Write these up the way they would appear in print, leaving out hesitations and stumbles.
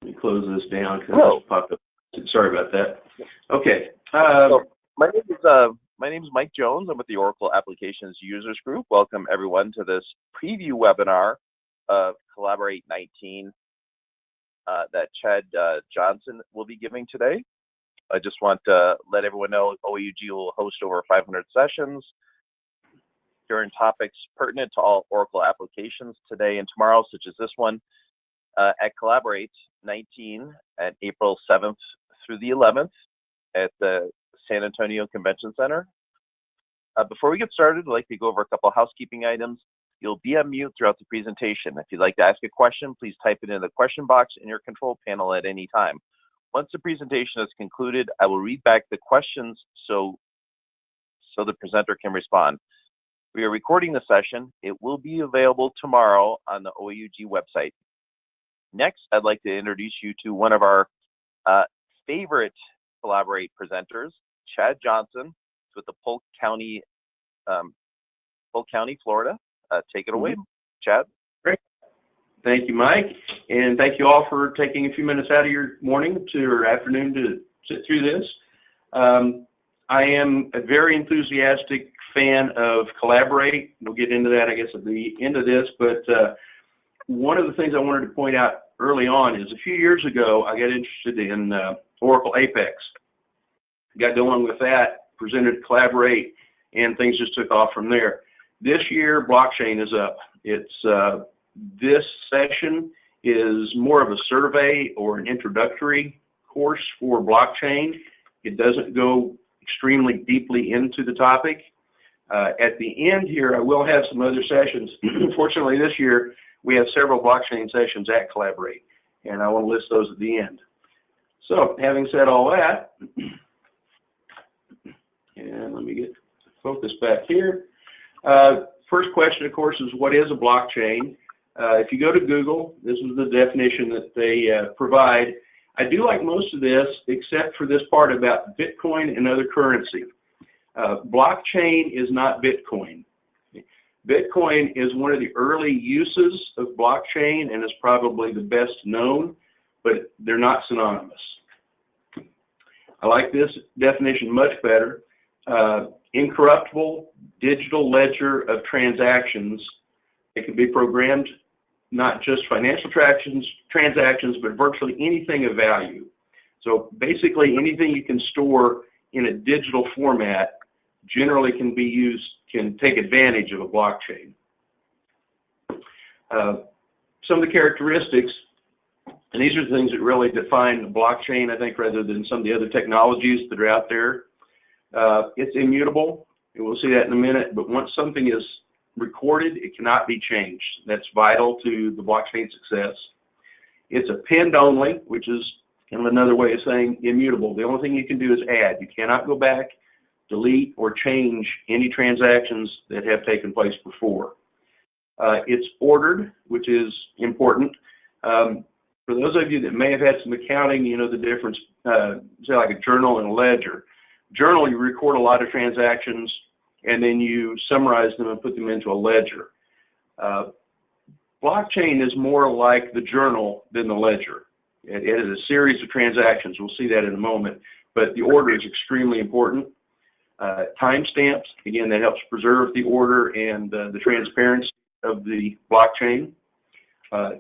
Let me close this down because Hello. it popped up. Sorry about that. Okay. So my name is Mike Jones. I'm with the Oracle Applications Users Group. Welcome everyone to this preview webinar of Collaborate 19 that Chad Johnson will be giving today. I just want to let everyone know OAUG will host over 500 sessions during topics pertinent to all Oracle applications today and tomorrow, such as this one at Collaborate 19 at April 7th through the 11th at the San Antonio Convention Center. Before we get started, I'd like to go over a couple housekeeping items. You'll be on mute throughout the presentation. If you'd like to ask a question, please type it in the question box in your control panel at any time. Once the presentation is concluded, I will read back the questions so the presenter can respond. We are recording the session. It will be available tomorrow on the OAUG website. Next, I'd like to introduce you to one of our favorite Collaborate presenters, Chad Johnson, with the Polk County, Florida. Take it away, Chad. Great. Thank you, Mike, and thank you all for taking a few minutes out of your morning or afternoon to sit through this. I am a very enthusiastic fan of Collaborate. We'll get into that, I guess, at the end of this, but one of the things I wanted to point out early on is a few years ago, I got interested in Oracle Apex. Got going with that, presented Collaborate, and things just took off from there. This year, blockchain is up. It's this session is more of a survey or an introductory course for blockchain. It doesn't go extremely deeply into the topic. At the end here, I will have some other sessions. Fortunately, this year, we have several blockchain sessions at Collaborate, and I want to list those at the end. So, having said all that, and let me get focus back here. First question, of course, is what is a blockchain? If you go to Google, this is the definition that they provide. I do like most of this, except for this part about Bitcoin and other currency. Blockchain is not Bitcoin. Bitcoin is one of the early uses of blockchain and is probably the best known, but they're not synonymous. I like this definition much better. Incorruptible digital ledger of transactions. It can be programmed, not just financial transactions, but virtually anything of value. So basically anything you can store in a digital format generally can be used, can take advantage of a blockchain. Some of the characteristics, and these are the things that really define the blockchain, I think, rather than some of the other technologies that are out there. It's immutable, and we'll see that in a minute, but once something is recorded, it cannot be changed. That's vital to the blockchain success. It's append only, which is kind of another way of saying immutable. The only thing you can do is add. You cannot go back, delete, or change any transactions that have taken place before. It's ordered, which is important. For those of you that may have had some accounting, you know the difference, say like a journal and a ledger. Journal, you record a lot of transactions, and then you summarize them and put them into a ledger. Blockchain is more like the journal than the ledger. It is a series of transactions. We'll see that in a moment, but the order is extremely important. Timestamps, again, that helps preserve the order and the transparency of the blockchain.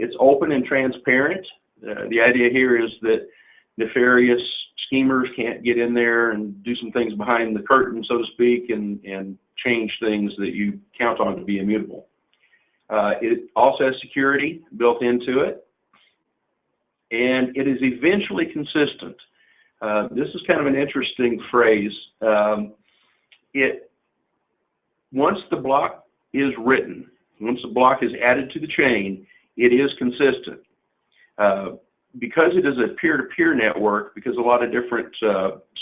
It's open and transparent. The idea here is that nefarious schemers can't get in there and do some things behind the curtain, so to speak, and change things that you count on to be immutable. It also has security built into it, and it is eventually consistent. This is kind of an interesting phrase. Once the block is written, once the block is added to the chain, it is consistent. Because it is a peer-to-peer network, because a lot of different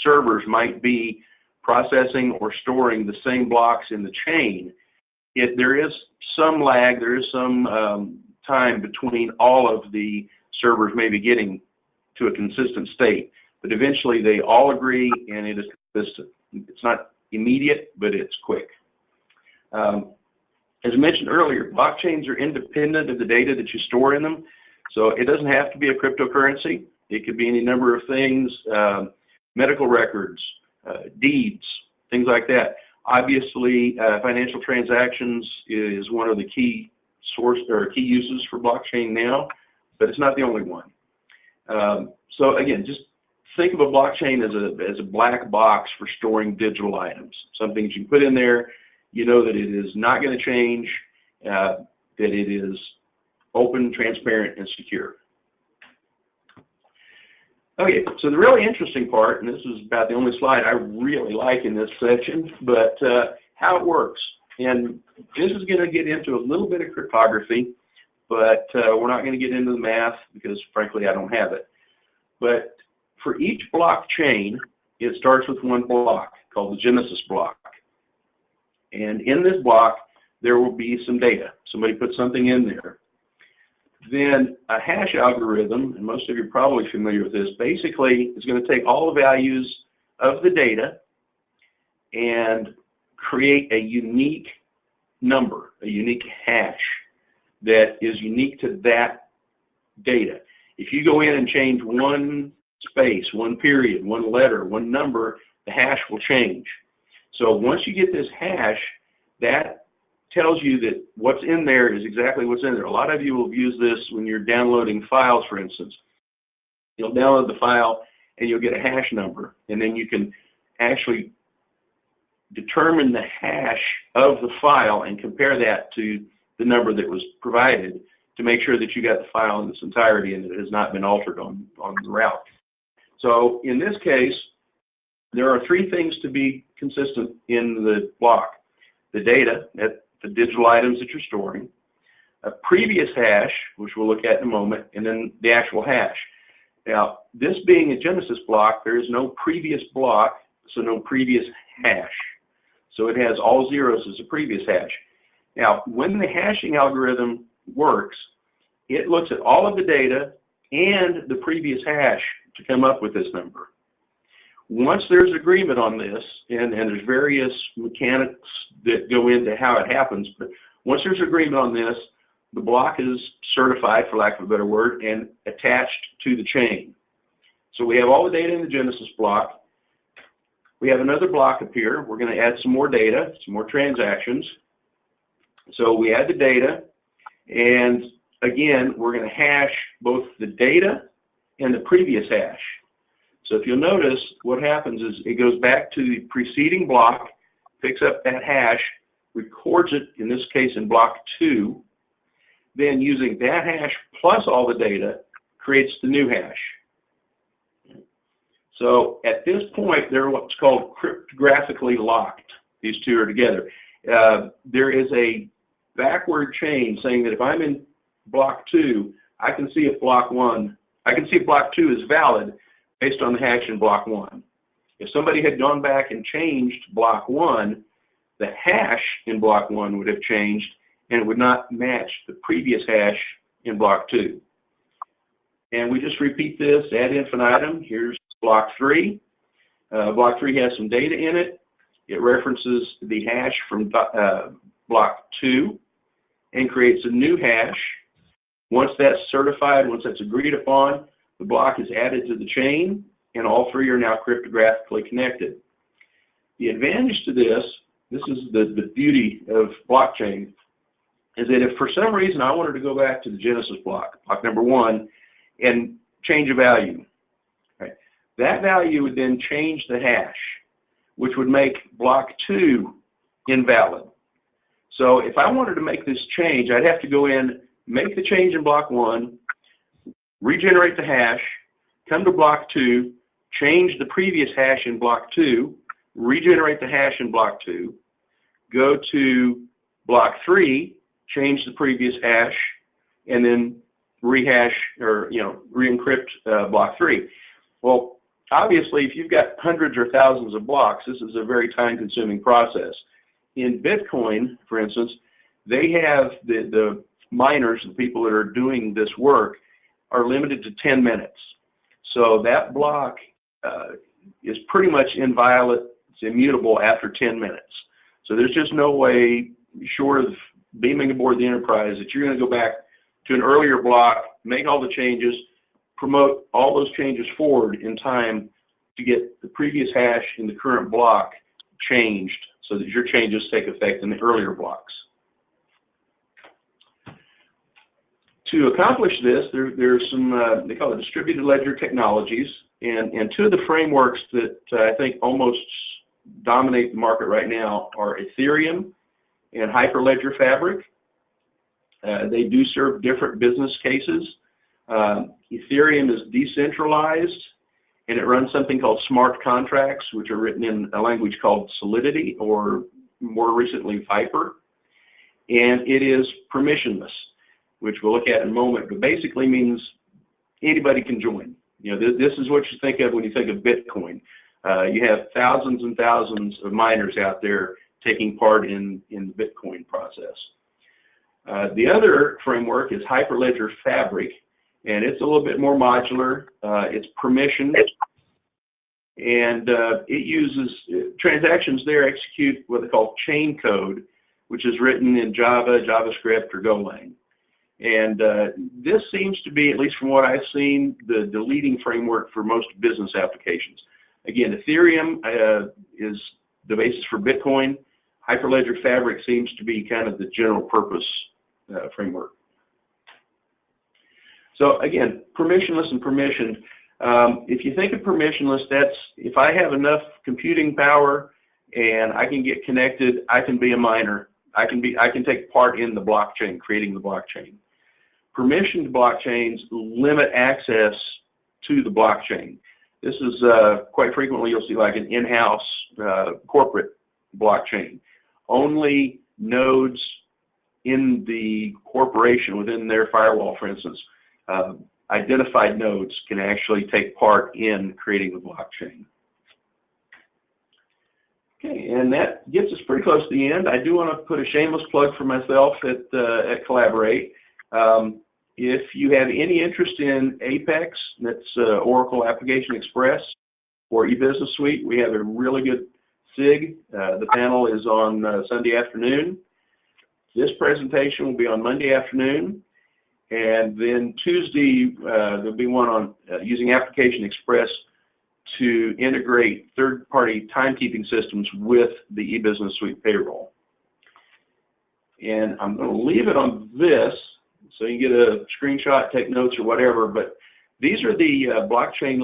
servers might be processing or storing the same blocks in the chain, there is some lag, there is some time between all of the servers maybe getting to a consistent state, but eventually they all agree and it is consistent. It's not immediate, but it's quick. As I mentioned earlier, blockchains are independent of the data that you store in them. So it doesn't have to be a cryptocurrency. It could be any number of things, medical records, deeds, things like that. Obviously, financial transactions is one of the key key uses for blockchain now, but it's not the only one. So again, just think of a blockchain as a black box for storing digital items. Some things you can put in there, you know that it is not going to change, that it is open, transparent, and secure. Okay, so the really interesting part, and this is about the only slide I really like in this section, but how it works. And this is going to get into a little bit of cryptography, but we're not going to get into the math because, frankly, I don't have it. But for each blockchain, it starts with one block called the Genesis block. And in this block, there will be some data. Somebody put something in there. Then a hash algorithm, and most of you are probably familiar with this, basically is going to take all the values of the data and create a unique number, a unique hash that is unique to that data. If you go in and change one space, one period, one letter, one number, the hash will change. So once you get this hash, that tells you that what's in there is exactly what's in there. A lot of you will use this when you're downloading files, for instance. You'll download the file and you'll get a hash number, and then you can actually determine the hash of the file and compare that to the number that was provided to make sure that you got the file in its entirety and that it has not been altered on the route. So in this case, there are three things to be consistent in the block: the data, the digital items that you're storing, a previous hash, which we'll look at in a moment, and then the actual hash. Now, this being a Genesis block, there is no previous block, so no previous hash. So it has all zeros as a previous hash. Now, when the hashing algorithm works, it looks at all of the data and the previous hash to come up with this number. Once there's agreement on this, and there's various mechanics that go into how it happens, but once there's agreement on this, the block is certified, for lack of a better word, and attached to the chain. So we have all the data in the Genesis block. We have another block up here. We're going to add some more data, some more transactions. So we add the data, and again, we're going to hash both the data and the previous hash. So if you'll notice, what happens is it goes back to the preceding block, picks up that hash, records it, in this case in block 2, then using that hash plus all the data, creates the new hash. So at this point, they're what's called cryptographically locked. These two are together. There is a backward chain saying that if I'm in block 2, I can see if block 2 is valid based on the hash in block 1. If somebody had gone back and changed block 1, the hash in block 1 would have changed, and it would not match the previous hash in block 2. And we just repeat this ad infinitum. Here's block 3. Block 3 has some data in it. It references the hash from block 2 and creates a new hash. Once that's certified, once that's agreed upon, the block is added to the chain, and all three are now cryptographically connected. The advantage to this is the beauty of blockchain, is that if for some reason I wanted to go back to the Genesis block number 1, and change a value, right, that value would then change the hash, which would make block 2 invalid. So if I wanted to make this change, I'd have to go in, make the change in block 1, regenerate the hash, come to block 2, change the previous hash in block 2, regenerate the hash in block 2, go to block 3, change the previous hash, and then rehash or re-encrypt block 3. Well, obviously, if you've got hundreds or thousands of blocks, this is a very time-consuming process. In Bitcoin, for instance, they have the miners, the people that are doing this work, are limited to 10 minutes. So that block is pretty much inviolate, it's immutable after 10 minutes. So there's just no way, short of beaming aboard the Enterprise, that you're going to go back to an earlier block, make all the changes, promote all those changes forward in time to get the previous hash in the current block changed so that your changes take effect in the earlier blocks. To accomplish this, there's some, they call it distributed ledger technologies, and two of the frameworks that I think almost dominate the market right now are Ethereum and Hyperledger Fabric. They do serve different business cases. Ethereum is decentralized, and it runs something called smart contracts, which are written in a language called Solidity, or more recently Viper. And it is permissionless, which we'll look at in a moment, but basically means anybody can join. You know, this is what you think of when you think of Bitcoin. You have thousands and thousands of miners out there taking part in the Bitcoin process. The other framework is Hyperledger Fabric, and it's a little bit more modular. It's permissioned, and it uses transactions there execute what they call chain code, which is written in Java, JavaScript, or Golang. And this seems to be, at least from what I've seen, the leading framework for most business applications. Again, Ethereum is the basis for Bitcoin. Hyperledger Fabric seems to be kind of the general purpose framework. So again, permissionless and permissioned. If you think of permissionless, that's if I have enough computing power and I can get connected, I can be a miner. I can take part in the blockchain, creating the blockchain. Permissioned blockchains limit access to the blockchain. This is quite frequently you'll see like an in-house corporate blockchain. Only nodes in the corporation within their firewall, for instance, identified nodes can actually take part in creating the blockchain. Okay, and that gets us pretty close to the end. I do want to put a shameless plug for myself at Collaborate. If you have any interest in Apex, that's Oracle Application Express, or eBusiness Suite, we have a really good SIG. The panel is on Sunday afternoon. This presentation will be on Monday afternoon. And then Tuesday, there'll be one on using Application Express to integrate third-party timekeeping systems with the eBusiness Suite payroll. And I'm going to leave it on this, so you get a screenshot, take notes, or whatever. But these are the blockchain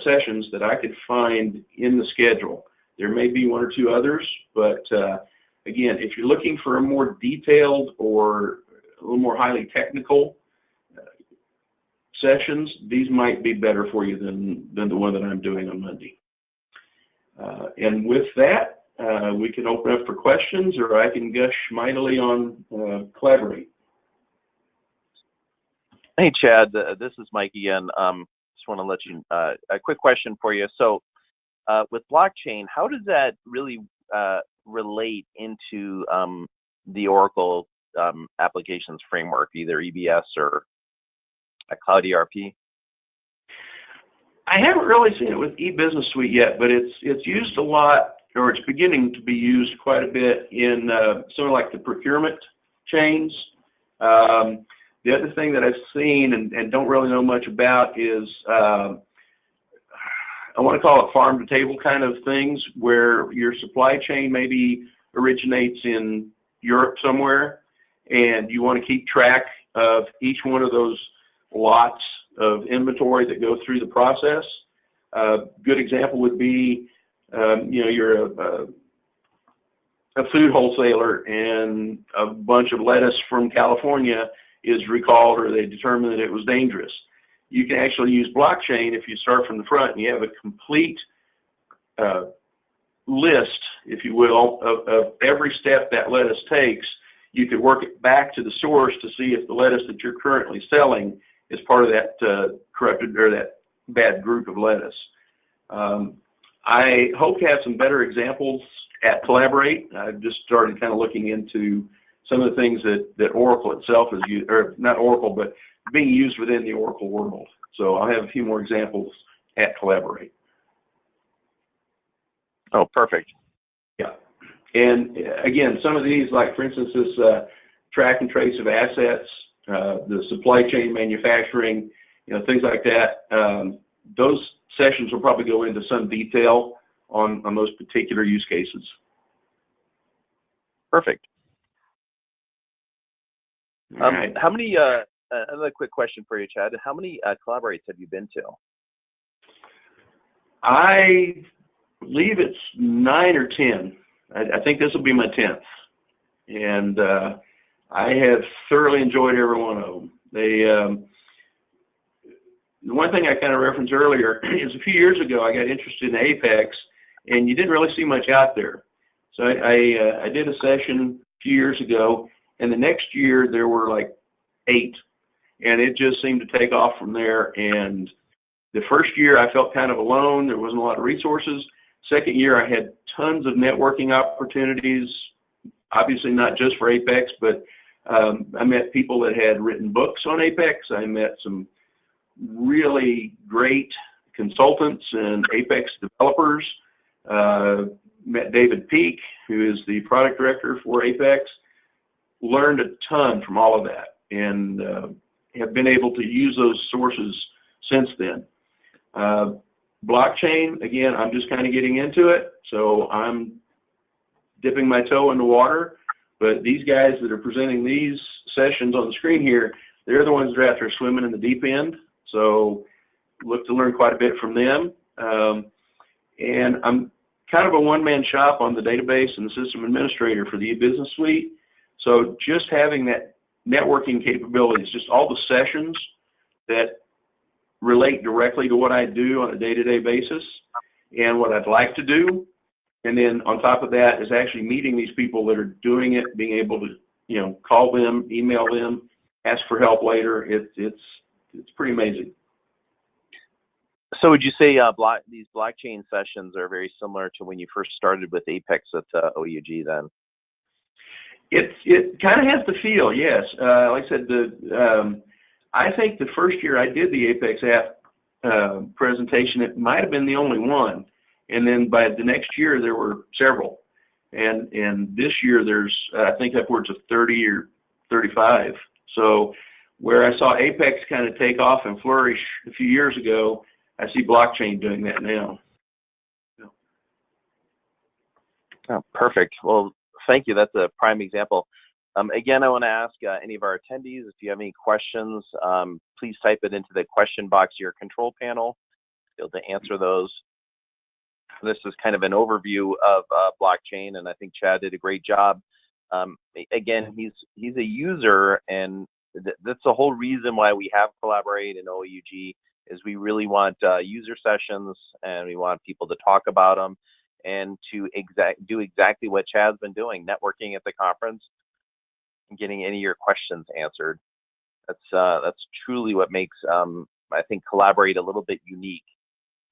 sessions that I could find in the schedule. There may be one or two others, but again, if you're looking for a more detailed or a little more highly technical sessions, these might be better for you than the one that I'm doing on Monday. And with that, we can open up for questions, or I can gush mightily on Collaborate. Hey, Chad, this is Mike again. Just want to let you, a quick question for you. So with blockchain, how does that really relate into the Oracle applications framework, either EBS or a Cloud ERP? I haven't really seen it with eBusiness Suite yet, but it's used a lot, or it's beginning to be used quite a bit in sort of like the procurement chains. The other thing that I've seen and don't really know much about is I want to call it farm to table kind of things, where your supply chain maybe originates in Europe somewhere, and you want to keep track of each one of those lots of inventory that go through the process. Good example would be, you know, you're a food wholesaler and a bunch of lettuce from California is recalled, or they determine that it was dangerous. You can actually use blockchain if you start from the front and you have a complete list, if you will, of every step that lettuce takes. You could work it back to the source to see if the lettuce that you're currently selling is part of that corrupted or that bad group of lettuce. I hope to have some better examples at Collaborate. I've just started kind of looking into some of the things that Oracle itself is used, or not Oracle, but being used within the Oracle world. So I'll have a few more examples at Collaborate. Oh, perfect. Yeah. And again, some of these, like for instance, this track and trace of assets, the supply chain manufacturing, things like that. Those sessions will probably go into some detail on those particular use cases. Perfect. All right. How many, another quick question for you, Chad. How many Collaborates have you been to? I believe it's 9 or 10. I think this will be my 10th. And I have thoroughly enjoyed every one of them. The one thing I kind of referenced earlier is a few years ago I got interested in Apex, and you didn't really see much out there. So I did a session a few years ago, and the next year there were like 8, and it just seemed to take off from there. And the first year I felt kind of alone. There wasn't a lot of resources. Second year I had tons of networking opportunities, obviously not just for Apex, but I met people that had written books on Apex. I met some really great consultants and Apex developers. Met David Peak, who is the product director for Apex. Learned a ton from all of that, and have been able to use those sources since then. Blockchain, again, I'm just kind of getting into it, so I'm dipping my toe in the water. But these guys that are presenting these sessions on the screen here, they're the ones that are out there swimming in the deep end. So look to learn quite a bit from them. And I'm kind of a one-man shop on the database and the system administrator for the e-business suite. So just having that networking capabilities, just all the sessions that relate directly to what I do on a day-to-day basis and what I'd like to do. And then on top of that is actually meeting these people that are doing it, being able to, call them, email them, ask for help later. It's pretty amazing. So would you say these blockchain sessions are very similar to when you first started with Apex at OUG then? It kind of has the feel, yes. Like I said, I think the first year I did the Apex app presentation, it might have been the only one. And then by the next year, there were several. And this year, there's, I think, upwards of 30 or 35. So where I saw Apex kind of take off and flourish a few years ago, I see blockchain doing that now. Oh, perfect. Well, thank you. That's a prime example. Again, I want to ask any of our attendees, if you have any questions, please type it into the question box of your control panel. Be able to answer those. This is kind of an overview of blockchain, and I think Chad did a great job. Again, he's a user, and that's the whole reason why we have Collaborate and OUG, is we really want user sessions, and we want people to talk about them, and to do exactly what Chad's been doing, networking at the conference, and getting any of your questions answered. That's truly what makes, I think, Collaborate a little bit unique,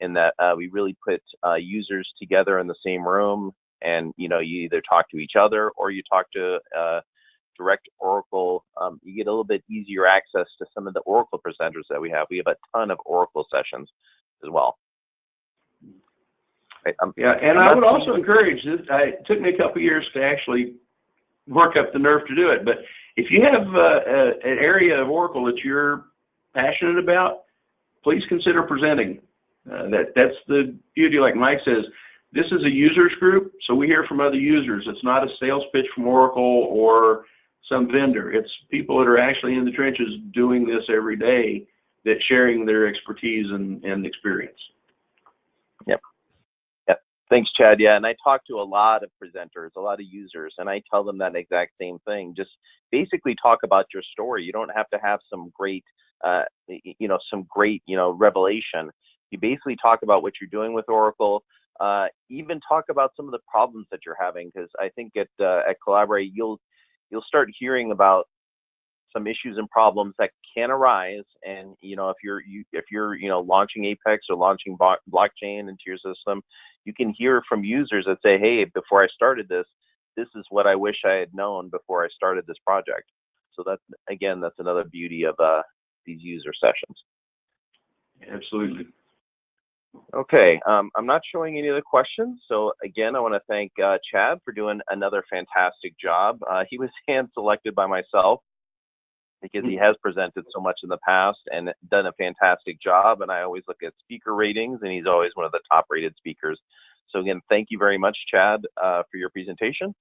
in that we really put users together in the same room, and you either talk to each other or you talk to direct Oracle. You get a little bit easier access to some of the Oracle presenters that we have. We have a ton of Oracle sessions as well. Right, yeah, and I would also encourage this. It took me a couple of years to actually work up the nerve to do it, but if you have an area of Oracle that you're passionate about, please consider presenting. That's the beauty, like Mike says. This is a users group, so we hear from other users. It's not a sales pitch from Oracle or some vendor. It's people that are actually in the trenches doing this every day, that sharing their expertise and experience. Yep. Thanks, Chad. Yeah, and I talk to a lot of presenters, a lot of users, and I tell them that exact same thing. Just basically talk about your story. You don't have to have some great, revelation. You basically talk about what you're doing with Oracle. Even talk about some of the problems that you're having, because I think at Collaborate you'll start hearing about some issues and problems that can arise. And if you're launching Apex or launching blockchain into your system, you can hear from users that say, hey, before I started this is what I wish I had known before I started this project. So that's another beauty of these user sessions. Absolutely. Okay, I'm not showing any other questions. So again, I want to thank Chad for doing another fantastic job. He was hand selected by myself. because he has presented so much in the past and done a fantastic job. And I always look at speaker ratings, and he's always one of the top rated speakers. So again, thank you very much, Chad, for your presentation.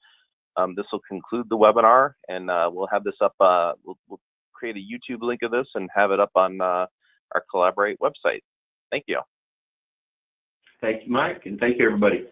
This will conclude the webinar, and we'll have this up, we'll create a YouTube link of this and have it up on our Collaborate website. Thank you. Thank you, Mike, and thank you, everybody.